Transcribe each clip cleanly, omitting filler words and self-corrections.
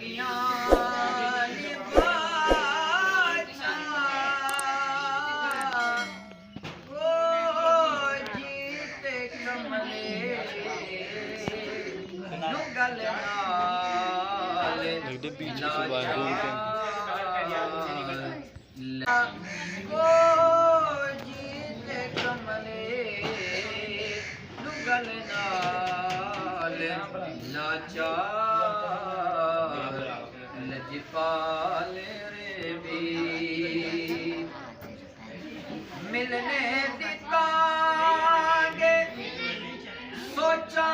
सगियां लगते पीछे से बात दूर के जीते कमले नुगल नाल लाचार लजपाल रे भी मिलने दितांगे सोचा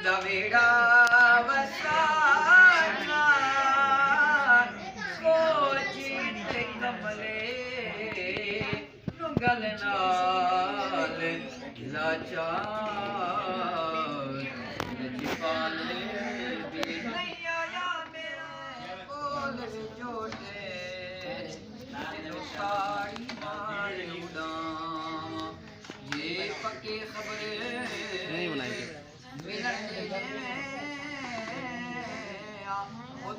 दवेड़ा वसाना सोचते कमले नुगल नाल लाचार लजपाले भी नहीं आया मेरे बोल जोड़े तेरे साड़ी मार उड़ा ये पक्की खबरें नहीं बनाएंगे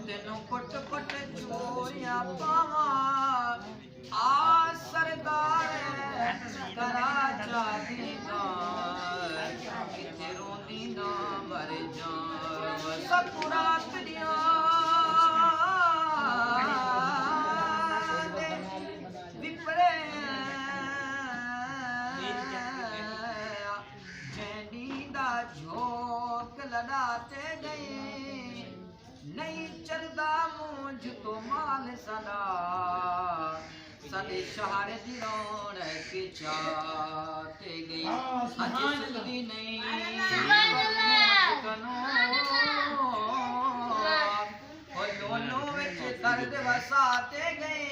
तेनों कुट कुट चोरिया पावा आ सरदार करा चादी किते रोंदी ना मर जा सकुरात दिया विपरे झोंक लड़ाते गए नहीं चलदा मुझ तो माल सदा सदे शहर दी रौनक चाहते गई हंसदी नहीं कनो ओ लोलो विच दर्द वसाते गए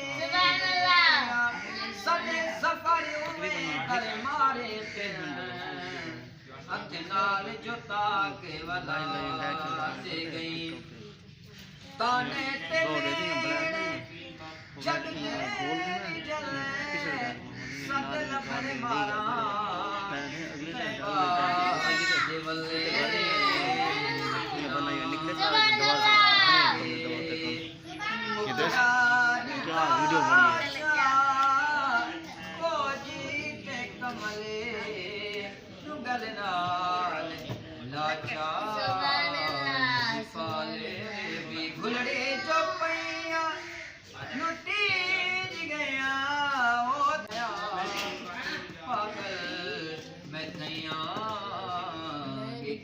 सदे सफर में कर मारे ते नाल जोता के वलाते गई ताने ते जग जले सदल पर मारा देवले वीडियो घुलड़े जो पैया लुटी गया पागल मैं थैया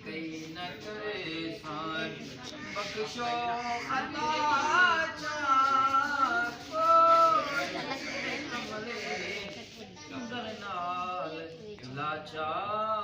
कई न करे सान बख्शो खता लाचार